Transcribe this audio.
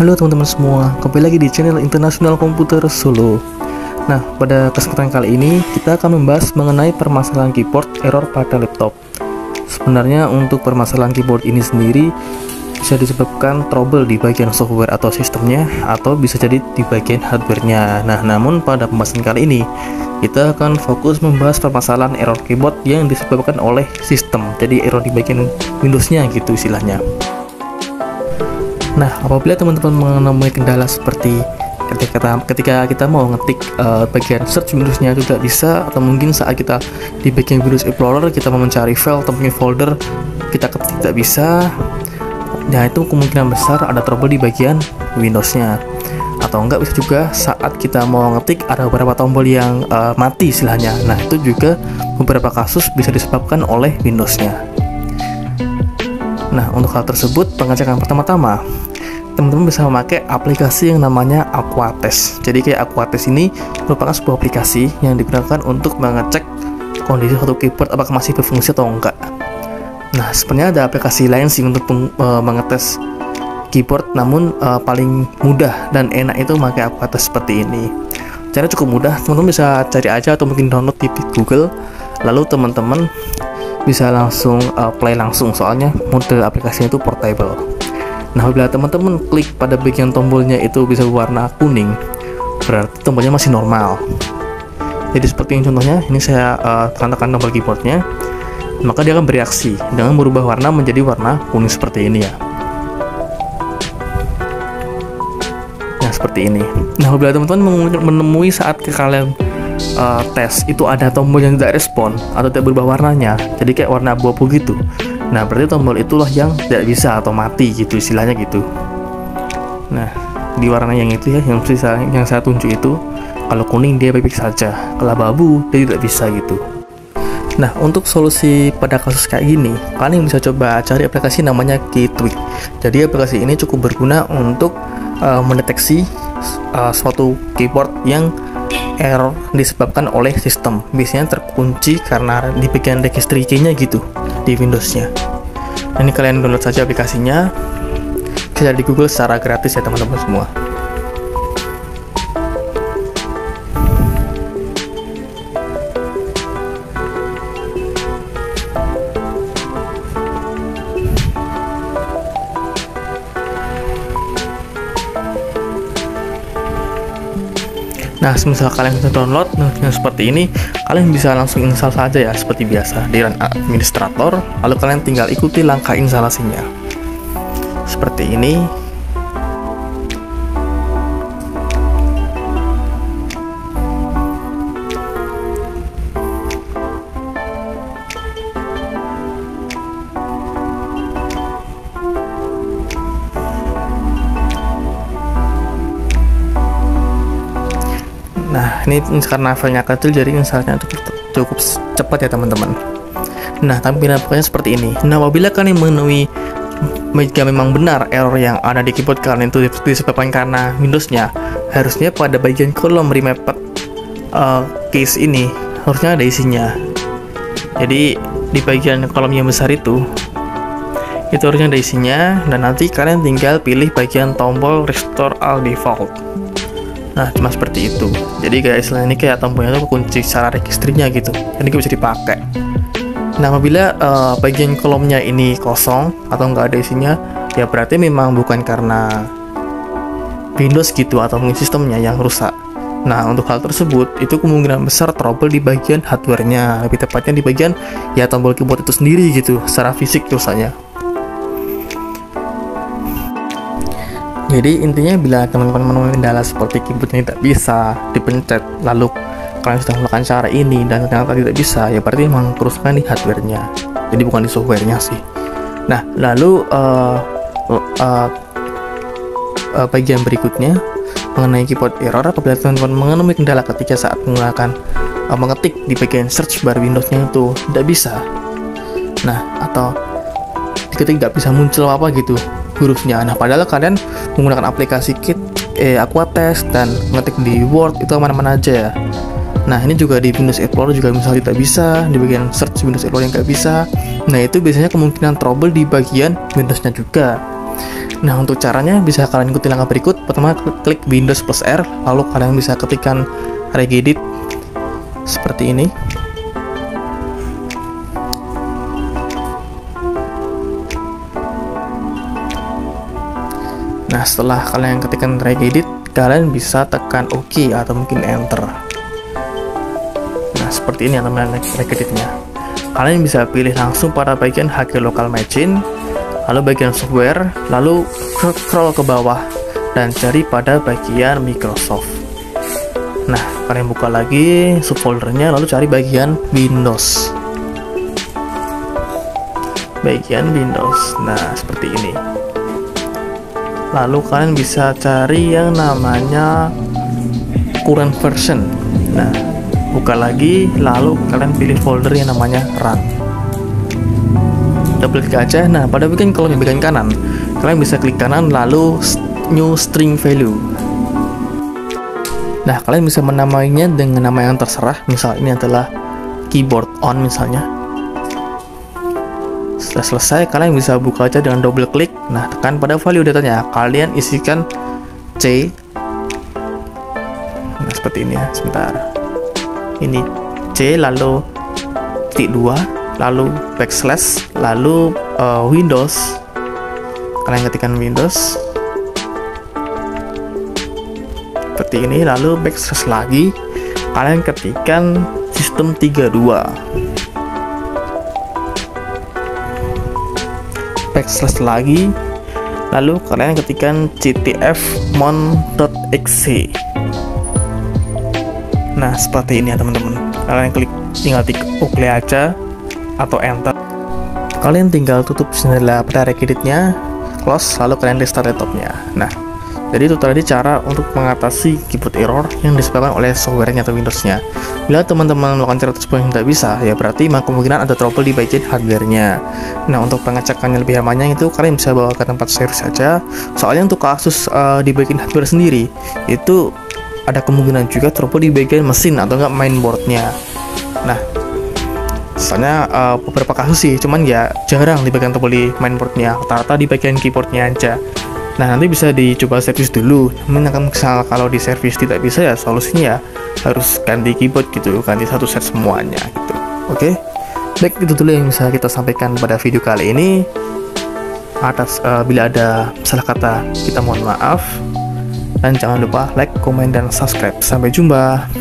Halo teman-teman semua, kembali lagi di channel Internasional Komputer Solo. Nah, pada kesempatan kali ini kita akan membahas mengenai permasalahan keyboard error pada laptop. Sebenarnya untuk permasalahan keyboard ini sendiri bisa disebabkan trouble di bagian software atau sistemnya, atau bisa jadi di bagian hardware-nya. Nah, namun pada pembahasan kali ini kita akan fokus membahas permasalahan error keyboard yang disebabkan oleh sistem. Jadi error di bagian Windows-nya gitu istilahnya. Nah, apabila teman-teman menemui kendala seperti ketika kita mau ngetik bagian search Windows-nya itu tidak bisa, atau mungkin saat kita di bagian Windows Explorer kita mau mencari file atau mungkin folder kita ketik tidak bisa, nah itu kemungkinan besar ada trouble di bagian Windows-nya. Atau enggak bisa juga saat kita mau ngetik ada beberapa tombol yang mati istilahnya. Nah, itu juga beberapa kasus bisa disebabkan oleh Windows-nya. Nah, untuk hal tersebut, pengecekan pertama-tama, teman-teman bisa memakai aplikasi yang namanya Aquates. Jadi kayak Aquates ini merupakan sebuah aplikasi yang digunakan untuk mengecek kondisi suatu keyboard apakah masih berfungsi atau enggak. Nah, sebenarnya ada aplikasi lain sih untuk mengetes keyboard, namun paling mudah dan enak itu memakai Aquates seperti ini. Caranya cukup mudah, teman-teman bisa cari aja atau mungkin download di Google, lalu teman-teman bisa langsung play langsung, soalnya model aplikasinya itu portable. Nah, apabila teman-teman klik pada bagian tombolnya itu bisa berwarna kuning, berarti tombolnya masih normal. Jadi seperti ini contohnya, ini saya tekan tombol keyboardnya, maka dia akan bereaksi dengan merubah warna menjadi warna kuning seperti ini ya. Nah, seperti ini. Nah, apabila teman-teman menemui saat kalian tes itu ada tombol yang tidak respon atau tidak berubah warnanya, jadi kayak warna abu-abu gitu, nah berarti tombol itulah yang tidak bisa atau mati gitu istilahnya gitu. Nah, di warna yang itu ya, yang saya tunjuk itu, kalau kuning dia baik-baik saja, kalau abu-abu dia tidak bisa gitu. Nah, untuk solusi pada kasus kayak gini, kalian bisa coba cari aplikasi namanya Keytweak. Jadi aplikasi ini cukup berguna untuk mendeteksi suatu keyboard yang error disebabkan oleh sistem. Biasanya terkunci karena di bagian registry key-nya gitu di Windows-nya. Ini kalian download saja aplikasinya, bisa di Google secara gratis ya teman-teman semua. Nah, semisal kalian sudah download yang seperti ini, kalian bisa langsung install saja ya seperti biasa di run administrator, lalu kalian tinggal ikuti langkah instalasinya seperti ini. Nah, ini karena filenya kecil jadi instalnya cukup cepat ya teman-teman. Nah, tampilan pokoknya seperti ini. Nah, apabila kalian memenuhi, jika memang benar error yang ada di keyboard kalian itu disebabkan karena Windows-nya, harusnya pada bagian kolom remapped case ini harusnya ada isinya. Jadi di bagian kolom yang besar itu harusnya ada isinya, dan nanti kalian tinggal pilih bagian tombol restore all default. Nah, cuma seperti itu. Jadi kayak istilahnya ini kayak tombolnya itu kunci secara registrinya gitu, jadi bisa dipakai. Nah, apabila bagian kolomnya ini kosong atau nggak ada isinya, ya berarti memang bukan karena Windows gitu atau mungkin sistemnya yang rusak. Nah, untuk hal tersebut itu kemungkinan besar trouble di bagian hardware-nya, lebih tepatnya di bagian ya tombol keyboard itu sendiri gitu, secara fisik rusaknya. Jadi intinya bila teman-teman menemui kendala seperti keyboardnya tidak bisa dipencet, lalu kalian sudah melakukan cara ini dan ternyata tidak bisa, ya berarti memang kerusakan di hardware-nya, jadi bukan di software-nya sih. Nah, lalu bagian berikutnya mengenai keyboard error, apabila teman-teman menemui kendala ketika saat menggunakan mengetik di bagian search bar Windows-nya itu tidak bisa. Nah, atau ketika tidak bisa muncul apa gitu hurufnya. Nah, padahal kalian menggunakan aplikasi Aquates dan ngetik di Word itu mana-mana aja ya. Nah, ini juga di Windows Explorer juga misalnya tidak bisa, di bagian search Windows Explorer yang nggak bisa. Nah, itu biasanya kemungkinan trouble di bagian Windows-nya juga. Nah, untuk caranya bisa kalian ikuti langkah berikut. Pertama, klik Windows plus R, lalu kalian bisa ketikkan regedit seperti ini. Nah, setelah kalian ketikkan regedit, kalian bisa tekan OK atau mungkin Enter. Nah, seperti ini yang namanya regeditnya. Kalian bisa pilih langsung pada bagian HG Local Machine, lalu bagian software, lalu scroll ke bawah dan cari pada bagian Microsoft. Nah, kalian buka lagi subfoldernya, lalu cari bagian Windows. Bagian Windows. Nah, seperti ini. Lalu kalian bisa cari yang namanya current version. Nah, buka lagi, lalu kalian pilih folder yang namanya run. Double klik aja. Nah, pada bagian kolom bagian kanan, kalian bisa klik kanan lalu new string value. Nah, kalian bisa menamainya dengan nama yang terserah. Misal ini adalah keyboard on misalnya. Setelah selesai, kalian bisa buka aja dengan double klik. Nah, tekan pada value datanya, kalian isikan C. Nah, seperti ini ya. Sebentar. Ini C, lalu titik 2, lalu backslash, lalu Windows. Kalian ketikkan Windows seperti ini, lalu backslash lagi, kalian ketikkan sistem 32. Backslash lagi, lalu kalian ketikkan ctfmon.exe. Nah, seperti ini ya teman-teman. Kalian tinggal OK aja atau Enter. Kalian tinggal tutup jendela pada regeditnya, close, lalu kalian restart laptopnya. Nah, jadi itu tadi cara untuk mengatasi keyboard error yang disebabkan oleh softwarenya atau Windowsnya. Bila teman-teman melakukan cara tersebut yang tidak bisa, ya berarti kemungkinan ada trouble di bagian hardware-nya. Nah, untuk pengecekannya lebih amannya itu kalian bisa bawa ke tempat servis saja. Soalnya untuk kasus di bagian hardware sendiri, itu ada kemungkinan juga trouble di bagian mesin atau enggak mainboardnya. Nah, soalnya beberapa kasus sih, cuman ya jarang di bagian trouble di mainboardnya, rata-rata di bagian keyboardnya aja. Nah, nanti bisa dicoba servis dulu. Namun misal kalau di servis tidak bisa, ya solusinya ya harus ganti keyboard gitu, ganti satu set semuanya gitu. Oke, baik, itu dulu yang bisa kita sampaikan pada video kali ini. Atas bila ada salah kata, kita mohon maaf. Dan jangan lupa like, komen, dan subscribe. Sampai jumpa.